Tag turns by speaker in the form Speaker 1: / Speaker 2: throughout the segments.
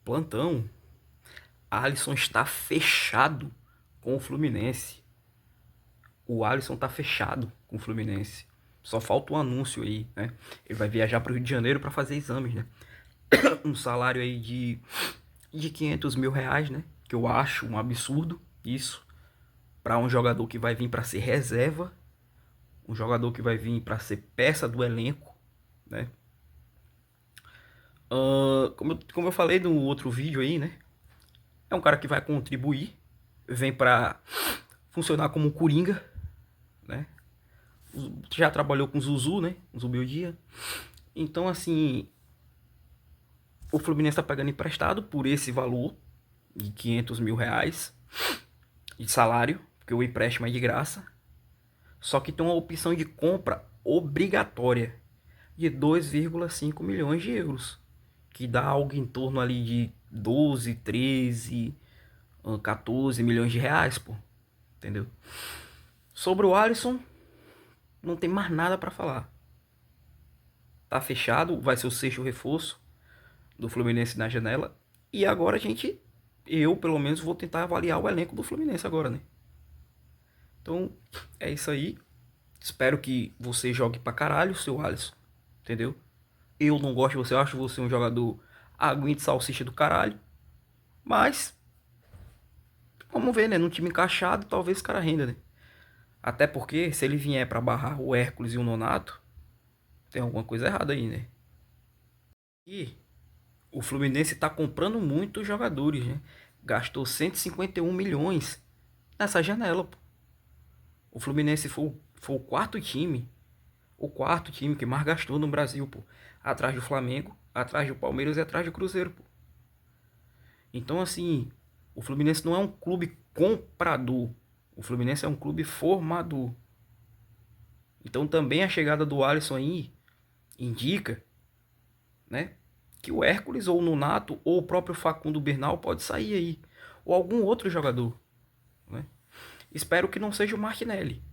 Speaker 1: Plantão, Alisson está fechado com o Fluminense. O Alisson tá fechado com o Fluminense. Só falta um anúncio aí, né? Ele vai viajar para o Rio de Janeiro para fazer exames, né? Um salário aí de 500 mil reais, né? Que eu acho um absurdo isso. Para um jogador que vai vir para ser reserva. Um jogador que vai vir para ser peça do elenco, né? Como eu falei no outro vídeo aí, né? É um cara que vai contribuir. Vem para funcionar como um coringa, né? Já trabalhou com o Zuzu, né? O Zubeldia. Então, assim, o Fluminense tá pagando emprestado por esse valor de 500 mil reais de salário, porque o empréstimo é de graça. Só que tem uma opção de compra obrigatória de 2,5 milhões de euros, que dá algo em torno ali de 12, 13, 14 milhões de reais, pô. Entendeu? Sobre o Alisson, não tem mais nada para falar. Tá fechado, vai ser o sexto reforço do Fluminense na janela. E agora eu pelo menos vou tentar avaliar o elenco do Fluminense agora, né? Então, é isso aí. Espero que você jogue pra caralho, seu Alisson. Entendeu? Eu não gosto de você, eu acho você um jogador aguente salsicha do caralho. Mas, vamos ver, né? Num time encaixado, talvez o cara renda, né? Até porque, se ele vier pra barrar o Hércules e o Nonato, tem alguma coisa errada aí, né? E o Fluminense tá comprando muitos jogadores, né? Gastou 151 milhões nessa janela, pô. O Fluminense foi o quarto time. O quarto time que mais gastou no Brasil, pô. Atrás do Flamengo, atrás do Palmeiras e atrás do Cruzeiro, pô. Então, assim, o Fluminense não é um clube comprador. O Fluminense é um clube formador. Então, também a chegada do Alisson aí indica, né, que o Hércules ou o Nonato ou o próprio Facundo Bernal pode sair aí. Ou algum outro jogador, né? Espero que não seja o Martinelli.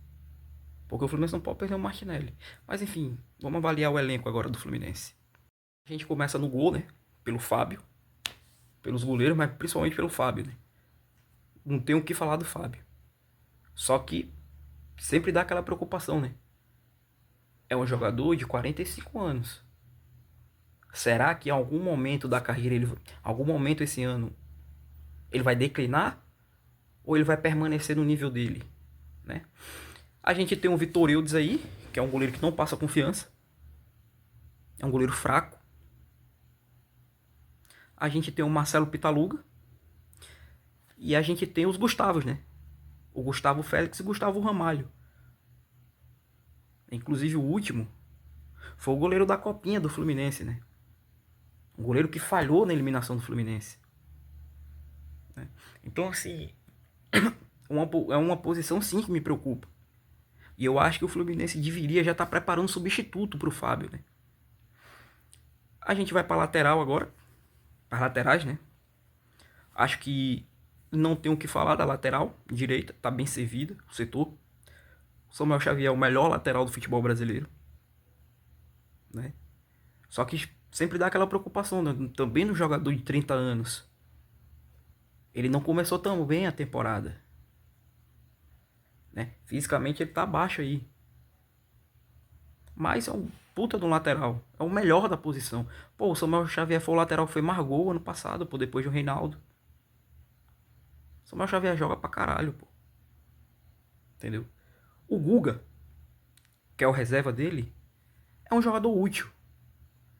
Speaker 1: Porque o Fluminense não pode perder o Martinelli. Mas enfim, vamos avaliar o elenco agora do Fluminense. A gente começa no gol, né? Pelo Fábio. Pelos goleiros, mas principalmente pelo Fábio, né? Não tem o que falar do Fábio. Só que sempre dá aquela preocupação, né? É um jogador de 45 anos. Será que em algum momento da carreira, algum momento esse ano, ele vai declinar? Ou ele vai permanecer no nível dele, né? A gente tem o Vitor Eudes aí, que é um goleiro que não passa confiança. É um goleiro fraco. A gente tem o Marcelo Pitaluga. E a gente tem os Gustavos, né? O Gustavo Félix e o Gustavo Ramalho. Inclusive o último foi o goleiro da Copinha do Fluminense, né? Um goleiro que falhou na eliminação do Fluminense, né? Então, assim, é uma posição sim que me preocupa. E eu acho que o Fluminense deveria já estar preparando um substituto para o Fábio, né? A gente vai para lateral agora. Para laterais, né? Acho que não tem o que falar da lateral direita. Tá bem servida o setor. O Samuel Xavier é o melhor lateral do futebol brasileiro, né? Só que sempre dá aquela preocupação, né? Também no jogador de 30 anos. Ele não começou tão bem a temporada, né? Fisicamente ele tá baixo aí. Mas é um puta do lateral. É o melhor da posição. Pô, o Samuel Xavier foi o lateral que foi mais gol ano passado, pô, depois do Reinaldo. O Samuel Xavier joga pra caralho, pô. Entendeu? O Guga, que é o reserva dele, é um jogador útil.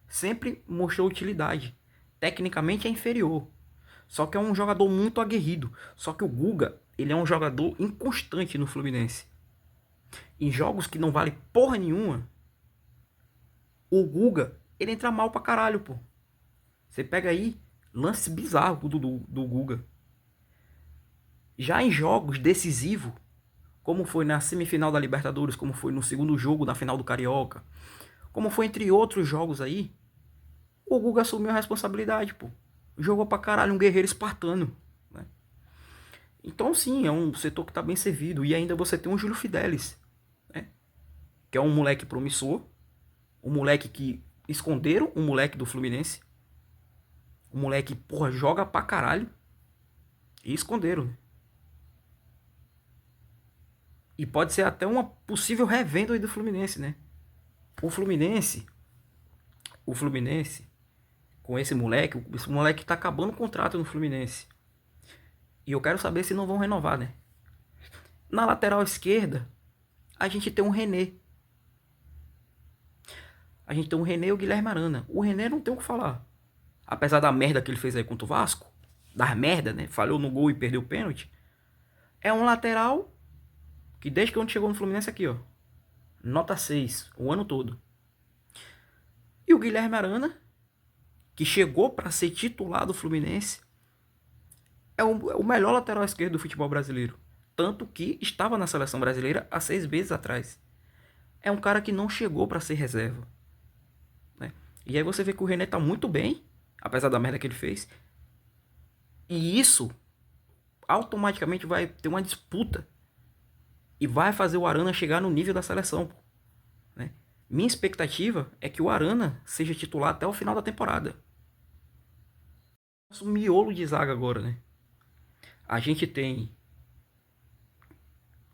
Speaker 1: Sempre mostrou utilidade. Tecnicamente é inferior. Só que é um jogador muito aguerrido. Só que o Guga, ele é um jogador inconstante no Fluminense. Em jogos que não vale porra nenhuma, o Guga, ele entra mal pra caralho, pô. Você pega aí lance bizarro do Guga. Já em jogos decisivos, como foi na semifinal da Libertadores, como foi no segundo jogo na final do Carioca, como foi entre outros jogos aí, o Guga assumiu a responsabilidade, pô. Jogou pra caralho um guerreiro espartano, né? Então sim, é um setor que tá bem servido. E ainda você tem um Júlio Fidelis, né? Que é um moleque promissor, um moleque que esconderam um moleque do Fluminense, O moleque, porra, joga pra caralho. E esconderam, né? E pode ser até uma possível revenda aí do Fluminense, né? O Fluminense, o Fluminense, com esse moleque tá acabando o contrato no Fluminense. E eu quero saber se não vão renovar, né? Na lateral esquerda, a gente tem um René. A gente tem um René e o Guilherme Arana. O René não tem o que falar. Apesar da merda que ele fez aí contra o Vasco, da merda, né? Falhou no gol e perdeu o pênalti. É um lateral que desde que chegou no Fluminense aqui, ó. Nota 6, o ano todo. E o Guilherme Arana, que chegou para ser titular do Fluminense, é o melhor lateral esquerdo do futebol brasileiro. Tanto que estava na seleção brasileira há 6 meses atrás. É um cara que não chegou para ser reserva, né? E aí você vê que o René tá muito bem, apesar da merda que ele fez. E isso automaticamente vai ter uma disputa e vai fazer o Arana chegar no nível da seleção, né? Minha expectativa é que o Arana seja titular até o final da temporada. Nosso miolo de zaga agora, né? A gente tem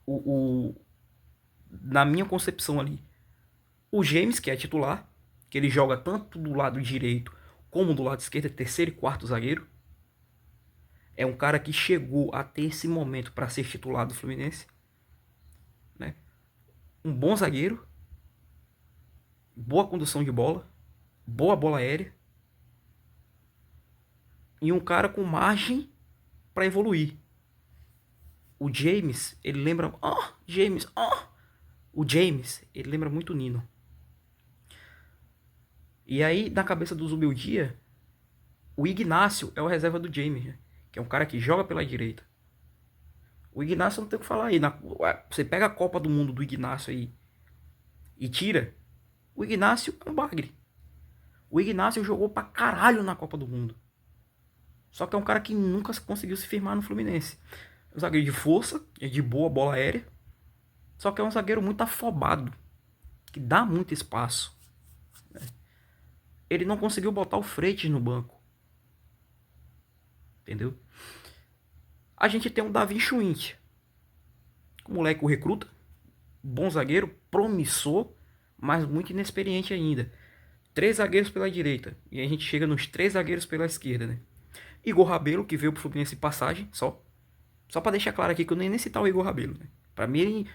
Speaker 1: o na minha concepção ali, o James, que é titular, que ele joga tanto do lado direito como do lado esquerdo, é terceiro e quarto zagueiro. É um cara que chegou até esse momento para ser titular do Fluminense, né? Um bom zagueiro, boa condução de bola, boa bola aérea e um cara com margem para evoluir. O James, ele lembra, o James, ele lembra muito o Nino. E aí, na cabeça do Zubeldia, o Ignacio é o reserva do James, né? Que é um cara que joga pela direita. O Ignacio não tem o que falar aí. Você pega a Copa do Mundo do Ignacio aí e tira. O Ignacio é um bagre. O Ignacio jogou pra caralho na Copa do Mundo. Só que é um cara que nunca conseguiu se firmar no Fluminense. É um zagueiro de força, é de boa bola aérea. Só que é um zagueiro muito afobado, que dá muito espaço. Ele não conseguiu botar o Freitas no banco. Entendeu? A gente tem um Davi Schwindt. O moleque o recruta. Bom zagueiro, promissor, mas muito inexperiente ainda. 3 zagueiros pela direita. E a gente chega nos 3 zagueiros pela esquerda, né? Igor Rabelo, que veio pro Fluminense passagem, só. Só pra deixar claro aqui que eu nem citar o Igor Rabelo, né? Pra mim,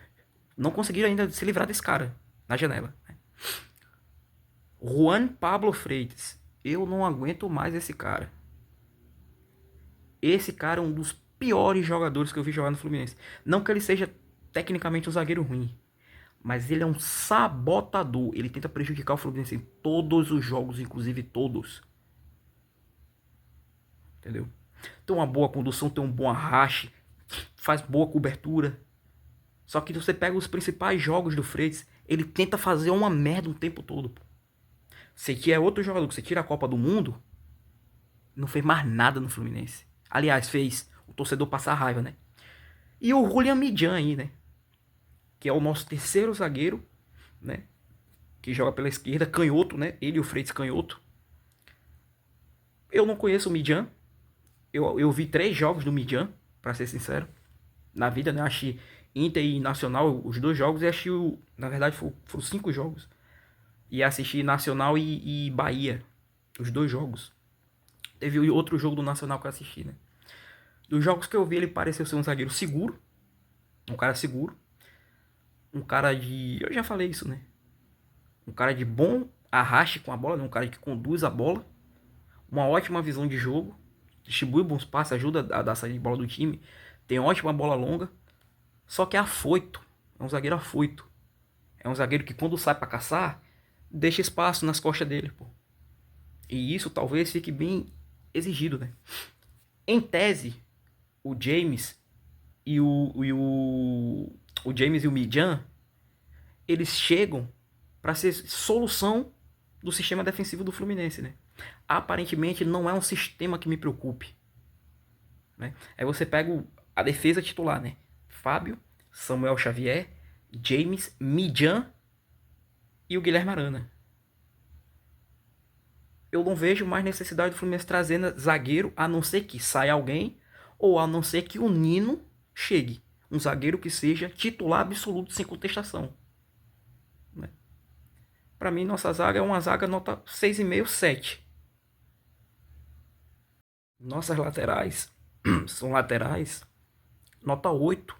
Speaker 1: não conseguiram ainda se livrar desse cara na janela, né? Juan Pablo Freitas. Eu não aguento mais esse cara. Esse cara é um dos piores jogadores que eu vi jogar no Fluminense. Não que ele seja tecnicamente um zagueiro ruim, mas ele é um sabotador. Ele tenta prejudicar o Fluminense em todos os jogos, inclusive todos. Entendeu? Tem uma boa condução, tem um bom arraste, faz boa cobertura. Só que você pega os principais jogos do Freitas, ele tenta fazer uma merda o tempo todo. Pô. Você que é outro jogador que você tira a Copa do Mundo, não fez mais nada no Fluminense. Aliás, fez o torcedor passar raiva, né? E o Julian Midjan aí, né? Que é o nosso terceiro zagueiro, né? Que joga pela esquerda, canhoto, né? Ele e o Freitas canhoto. Eu não conheço o Midjan. Eu vi 3 jogos do Midjan, pra ser sincero. Na vida, né? Achei Inter e Nacional, os 2 jogos, e achei, na verdade, foram 5 jogos. E assisti Nacional e Bahia, os 2 jogos. Teve outro jogo do Nacional que eu assisti, né? Dos jogos que eu vi, ele pareceu ser um zagueiro seguro. Um cara seguro. Um cara de... Eu já falei isso, né? Um cara de bom arraste com a bola, né? Um cara que conduz a bola. Uma ótima visão de jogo. Distribui bons passes, ajuda a dar saída de bola do time. Tem ótima bola longa. Só que é afoito. É um zagueiro afoito. É um zagueiro que quando sai pra caçar, deixa espaço nas costas dele, pô. E isso talvez fique bem exigido, né? Em tese, o James e o James e o Midjan, eles chegam para ser solução do sistema defensivo do Fluminense, né? Aparentemente não é um sistema que me preocupe, né? Aí você pega a defesa titular, né? Fábio, Samuel Xavier, James, Midjan e o Guilherme Arana. eu não vejo mais necessidade do Fluminense trazendo zagueiro, a não ser que saia alguém, ou a não ser que o Nino chegue. Um zagueiro que seja titular absoluto, sem contestação. Né? Para mim, nossa zaga é uma zaga nota 6,5, 7. Nossas laterais são laterais nota 8.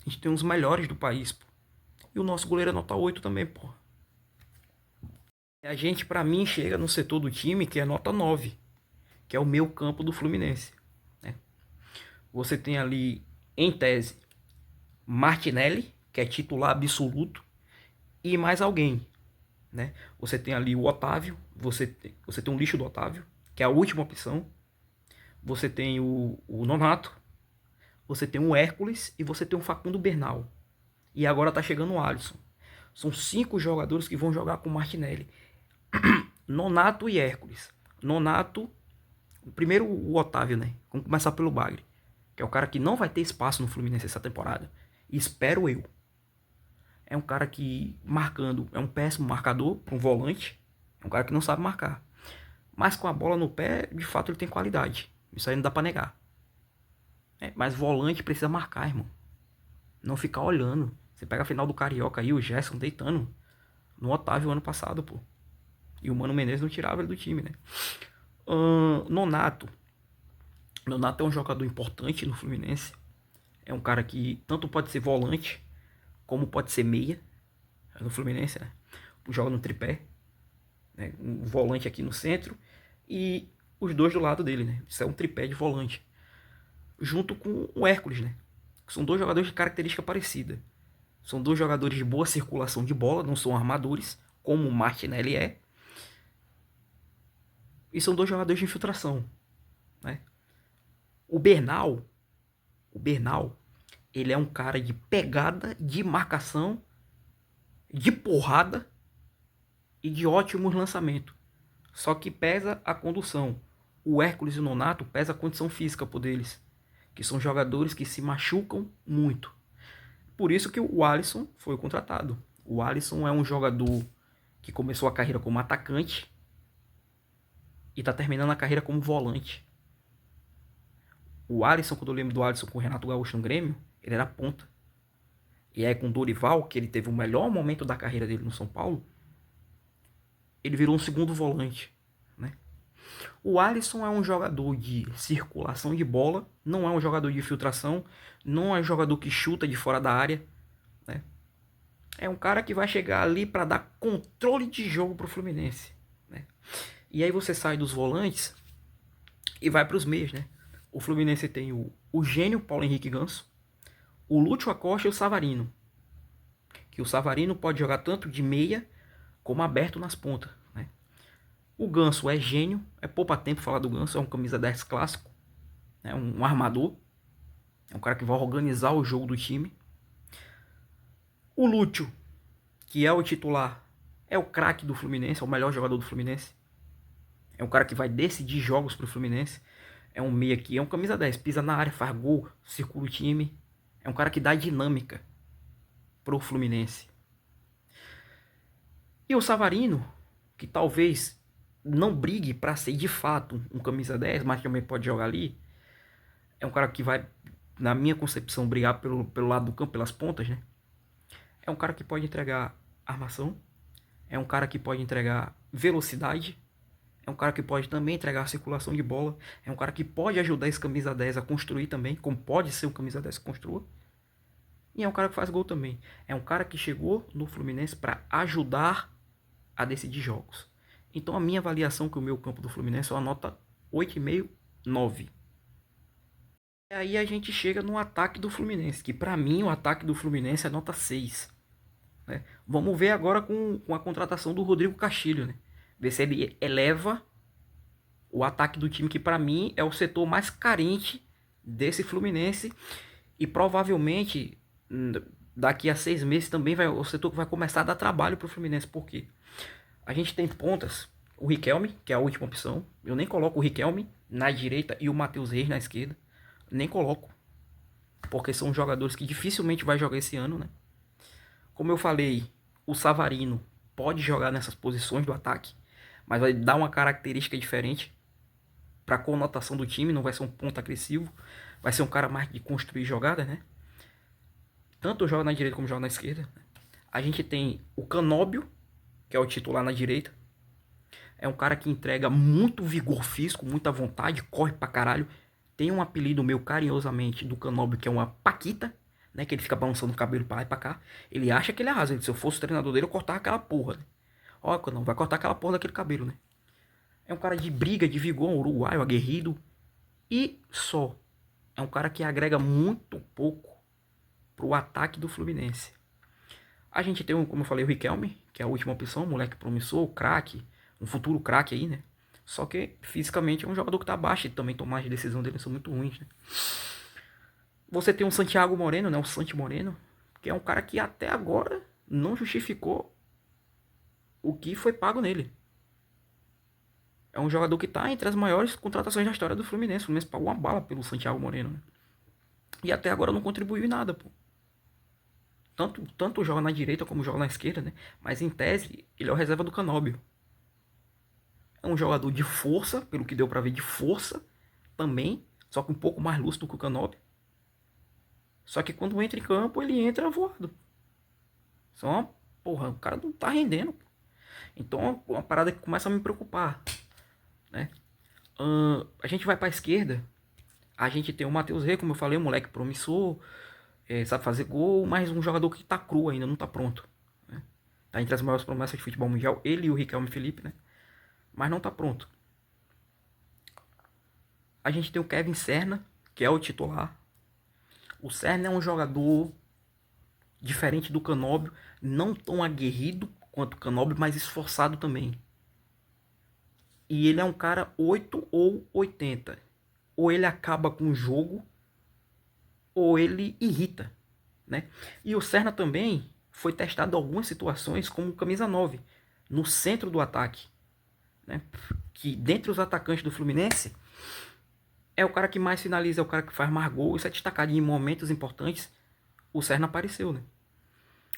Speaker 1: A gente tem uns melhores do país, pô. E o nosso goleiro é nota 8 também, pô. E a gente, pra mim, chega no setor do time que é nota 9, que é o meio campo do Fluminense. Né? Você tem ali, em tese, Martinelli, que é titular absoluto, e mais alguém. Né? Você tem ali o Otávio, você tem um lixo do Otávio, que é a última opção. Você tem o Nonato, você tem o Hércules e você tem o Facundo Bernal. E agora tá chegando o Alisson. São 5 jogadores que vão jogar com o Martinelli. Nonato e Hércules. Nonato, primeiro o Otávio, né? Vamos começar pelo Bagre, que é o cara que não vai ter espaço no Fluminense essa temporada. Espero eu. É um cara que, marcando, é um péssimo marcador para um volante. É um cara que não sabe marcar. Mas com a bola no pé, de fato, ele tem qualidade. Isso aí não dá pra negar. Mas volante precisa marcar, irmão. Não ficar olhando. Você pega a final do Carioca aí, o Gerson deitando no Otávio ano passado, pô. E o Mano Menezes não tirava ele do time, né? Nonato. Nonato é um jogador importante no Fluminense. É um cara que tanto pode ser volante, como pode ser meia. No Fluminense, né? Joga no tripé. Né? Um volante aqui no centro. E os dois do lado dele, né? Isso é um tripé de volante. Junto com o Hércules, né? São dois jogadores de característica parecida. São dois jogadores de boa circulação de bola, não são armadores, como o Martinelli é. E são dois jogadores de infiltração. Né? O Bernal, ele é um cara de pegada, de marcação, de porrada e de ótimos lançamentos. Só que pesa a condução. O Hércules e o Nonato pesa a condição física por deles. Que são jogadores que se machucam muito. Por isso que o Alisson foi contratado. O Alisson é um jogador que começou a carreira como atacante e está terminando a carreira como volante. O Alisson, quando eu lembro do Alisson com o Renato Gaúcho no Grêmio, ele era ponta. E aí com o Dorival, que ele teve o melhor momento da carreira dele no São Paulo, ele virou um segundo volante. Né? O Alisson é um jogador de circulação de bola, não é um jogador de infiltração, não é um jogador que chuta de fora da área. Né? É um cara que vai chegar ali para dar controle de jogo pro Fluminense. Né? E aí você sai dos volantes e vai para os meias. Né? O Fluminense tem o gênio Paulo Henrique Ganso, o Lúcio Acosta e o Savarino. Que o Savarino pode jogar tanto de meia como aberto nas pontas. Né? O Ganso é gênio, é poupa tempo falar do Ganso, é um camisa 10 clássico, é um armador, é um cara que vai organizar o jogo do time. O Lúcio, que é o titular, é o craque do Fluminense, é o melhor jogador do Fluminense. É um cara que vai decidir jogos pro Fluminense. É um meia que é um camisa 10, pisa na área, faz gol, circula o time. É um cara que dá dinâmica pro Fluminense. E o Savarino, que talvez não brigue para ser de fato um camisa 10, mas também pode jogar ali. É um cara que vai, na minha concepção, brigar pelo lado do campo, pelas pontas, né? É um cara que pode entregar armação. É um cara que pode entregar velocidade. É um cara que pode também entregar circulação de bola. É um cara que pode ajudar esse camisa 10 a construir também, como pode ser o camisa 10 que construa. E é um cara que faz gol também. É um cara que chegou no Fluminense para ajudar a decidir jogos. Então a minha avaliação com o meu campo do Fluminense é uma nota 8,5, 9. E aí a gente chega no ataque do Fluminense, que para mim o ataque do Fluminense é nota 6. Né? Vamos ver agora com a contratação do Rodrigo Castilho, né? Ver se ele eleva o ataque do time, que para mim é o setor mais carente desse Fluminense. E provavelmente daqui a 6 meses também o setor vai começar a dar trabalho pro Fluminense. Por quê? A gente tem pontas, o Riquelme, que é a última opção. Eu nem coloco o Riquelme na direita e o Matheus Reis na esquerda. Nem coloco. Porque são jogadores que dificilmente vai jogar esse ano, né? Como eu falei, o Savarino pode jogar nessas posições do ataque. mas vai dar uma característica diferente para a conotação do time. Não vai ser um ponto agressivo, vai ser um cara mais de construir jogada, né? Tanto joga na direita como joga na esquerda. A gente tem o Canóbio, que é o titular na direita. É um cara que entrega muito vigor físico, muita vontade, corre pra caralho. Tem um apelido meu carinhosamente do Canóbio, que é uma Paquita, né? Que ele fica balançando o cabelo pra lá e pra cá. Ele acha que ele arrasa. Se eu fosse o treinador dele, eu cortava aquela porra, né? Ó, não, vai cortar aquela porra daquele cabelo, né? É um cara de briga, de vigor, um uruguaio, aguerrido. E só. É um cara que agrega muito pouco pro ataque do Fluminense. A gente tem, como eu falei, o Riquelme, que é a última opção, moleque promissor, craque, um futuro craque aí, né? Só que fisicamente é um jogador que tá baixo e também tomar de decisão dele são muito ruins, né? Você tem o Santiago Moreno, né? O Santi Moreno, que é um cara que até agora não justificou o que foi pago nele. É um jogador que tá entre as maiores contratações da história do Fluminense. O Fluminense pagou uma bala pelo Santiago Moreno, né? E até agora não contribuiu em nada, pô. Tanto joga na direita como joga na esquerda, né? Mas em tese, ele é o reserva do Canóbio. É um jogador de força, pelo que deu pra ver, de força também, só que um pouco mais lúcido que o Canóbio. Só que quando entra em campo, ele entra voado. Só, porra, o cara não tá rendendo. Então é uma parada que começa a me preocupar, né? A gente vai pra esquerda, a gente tem o Matheus Rey, como eu falei, um moleque promissor, sabe fazer gol, mas um jogador que tá cru ainda, não tá pronto. Né? Tá entre as maiores promessas de futebol mundial, ele e o Riquelme Felipe, né? Mas não tá pronto. A gente tem o Kevin Serna, que é o titular. O Serna é um jogador diferente do Canóbio, não tão aguerrido quanto o Canóbio, mas esforçado também. E ele é um cara 8 ou 80. Ou ele acaba com o jogo, ou ele irrita, né? E o Serna também foi testado em algumas situações como camisa 9, no centro do ataque, né? Que dentre os atacantes do Fluminense, é o cara que mais finaliza, é o cara que faz mais gols, isso é destacado em momentos importantes. O Serna apareceu, né?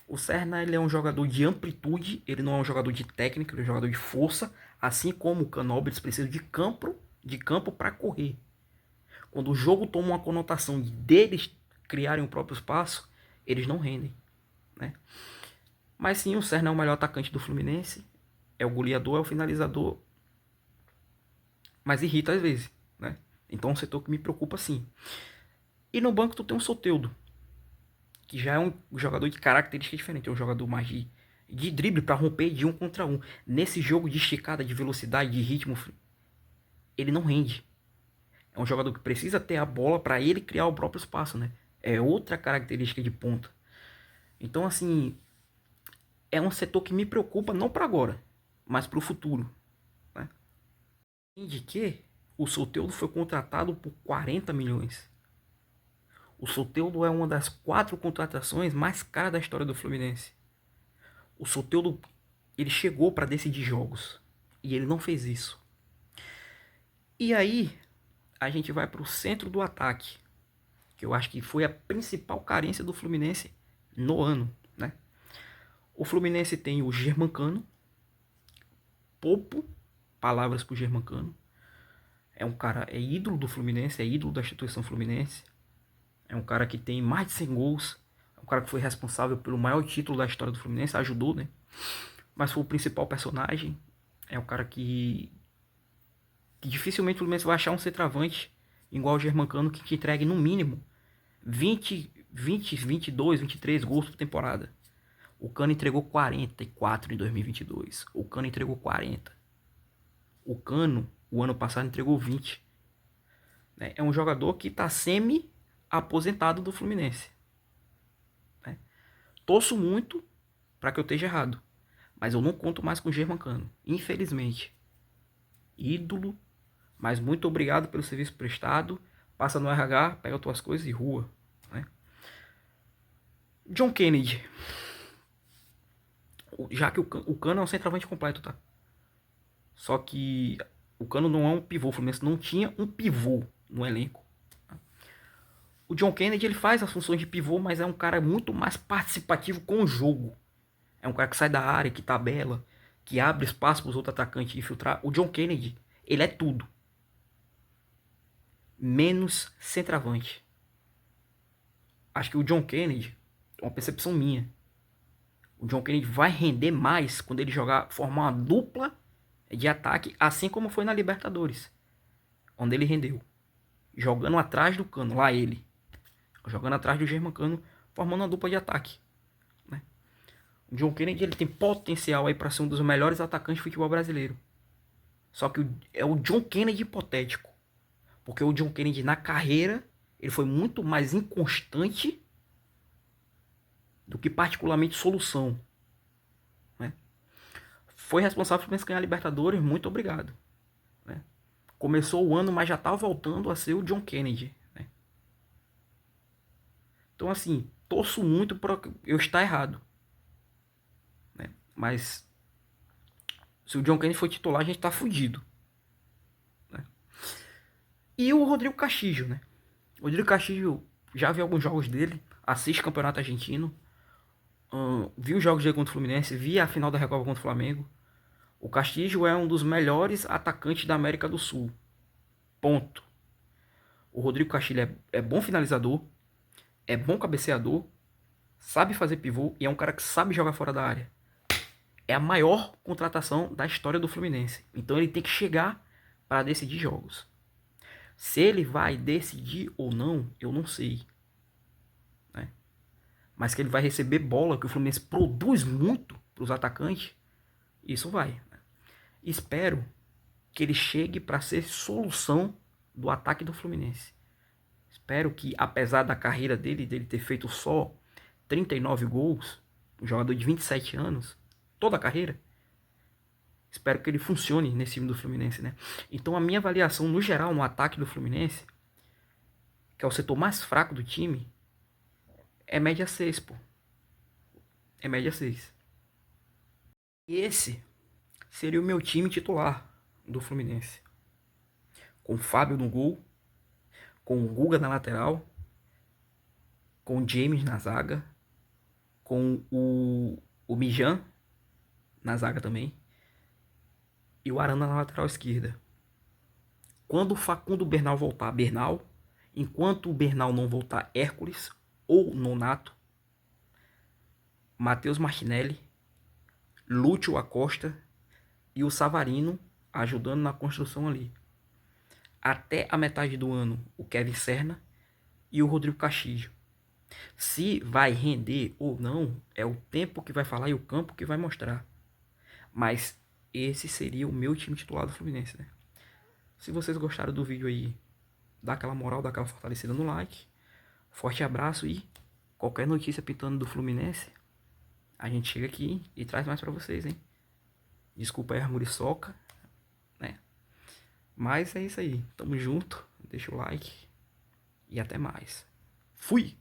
Speaker 1: O Serna, ele é um jogador de amplitude, ele não é um jogador de técnica, ele é um jogador de força, assim como o Canóbio, eles precisam de campo para correr. Quando o jogo toma uma conotação de deles criarem o próprio espaço, eles não rendem, né? Mas sim, o Serna é o melhor atacante do Fluminense, é o goleador, é o finalizador, mas irrita às vezes, né? Então é um setor que me preocupa sim. E no banco tu tem um Soteldo, que já é um jogador de característica diferente, é um jogador mais de drible para romper de um contra um. Nesse jogo de esticada, de velocidade, de ritmo, ele não rende. É um jogador que precisa ter a bola para ele criar o próprio espaço, né? É outra característica de ponta. Então, assim, é um setor que me preocupa não para agora, mas para o futuro, né? De que o Soteldo foi contratado por 40 milhões. O Soteldo é uma das 4 contratações mais caras da história do Fluminense. O Soteldo, ele chegou para decidir jogos e ele não fez isso. E aí a gente vai para o centro do ataque, que eu acho que foi a principal carência do Fluminense no ano, né? O Fluminense tem o Germancano, pouco palavras pro Germancano. É um cara, é ídolo do Fluminense, é ídolo da instituição Fluminense. É um cara que tem mais de 100 gols. É um cara que foi responsável pelo maior título da história do Fluminense, ajudou, né? Mas foi o principal personagem. É um cara que dificilmente o Fluminense vai achar um centroavante igual o Germancano que te entregue no mínimo 22, 23 gols por temporada. O Cano entregou 44 em 2022. O Cano entregou 40. O Cano, o ano passado, entregou 20. É um jogador que está semi-aposentado do Fluminense. Torço muito para que eu esteja errado. Mas eu não conto mais com o Germancano. Infelizmente. Ídolo. Mas muito obrigado pelo serviço prestado. Passa no RH, pega tuas coisas e rua. Né? John Kennedy. Já que o Cano é um centroavante completo, tá? Só que o Cano não é um pivô. O Fluminense não tinha um pivô no elenco. O John Kennedy, ele faz as funções de pivô, mas é um cara muito mais participativo com o jogo. É um cara que sai da área, que tabela, que abre espaço para os outros atacantes infiltrar. O John Kennedy, ele é tudo. Menos centroavante. Acho que o John Kennedy, é uma percepção minha, o John Kennedy vai render mais quando ele jogar, formar uma dupla de ataque, assim como foi na Libertadores, onde ele rendeu. Jogando atrás do Cano, lá ele. Jogando atrás do Germancano, formando uma dupla de ataque. Né? O John Kennedy ele tem potencial aí para ser um dos melhores atacantes de futebol brasileiro. Só que é o John Kennedy hipotético. Porque o John Kennedy na carreira, ele foi muito mais inconstante do que particularmente solução. Né? Foi responsável por ganhar a Libertadores, muito obrigado. Né? Começou o ano, mas já tá voltando a ser o John Kennedy. Né? Então assim, torço muito para eu estar errado. Né? Mas se o John Kennedy for titular, a gente tá fudido. Né? E o Rodrigo Castillo, né? O Rodrigo Castillo, já vi alguns jogos dele, assiste campeonato argentino, vi os jogos dele contra o Fluminense, vi a final da Recopa contra o Flamengo. O Castillo é um dos melhores atacantes da América do Sul. Ponto. O Rodrigo Castilho é bom finalizador, é bom cabeceador, sabe fazer pivô e é um cara que sabe jogar fora da área. É a maior contratação da história do Fluminense. Então ele tem que chegar para decidir jogos. Se ele vai decidir ou não, eu não sei. Né? Mas que ele vai receber bola, que o Fluminense produz muito para os atacantes, isso vai. Né? Espero que ele chegue para ser solução do ataque do Fluminense. Espero que, apesar da carreira dele ter feito só 39 gols, um jogador de 27 anos, toda a carreira, espero que ele funcione nesse time do Fluminense, né? Então a minha avaliação, no geral, no ataque do Fluminense, que é o setor mais fraco do time, é média 6, pô. É média 6. E esse seria o meu time titular do Fluminense. Com o Fábio no gol, com o Guga na lateral, com o James na zaga, com o Mijan na zaga também, e o Arana na lateral esquerda. Quando o Facundo Bernal voltar, Bernal. Enquanto o Bernal não voltar, Hércules ou Nonato. Matheus Martinelli, Lúcio Acosta e o Savarino ajudando na construção ali. Até a metade do ano, o Kevin Serna e o Rodrigo Castillo. Se vai render ou não, é o tempo que vai falar e o campo que vai mostrar. Mas esse seria o meu time titular do Fluminense, né? Se vocês gostaram do vídeo aí, dá aquela moral, dá aquela fortalecida no like. Forte abraço e qualquer notícia pintando do Fluminense, a gente chega aqui e traz mais pra vocês, hein? Desculpa aí a muriçoca, né? Mas é isso aí. Tamo junto. Deixa o like. E até mais. Fui!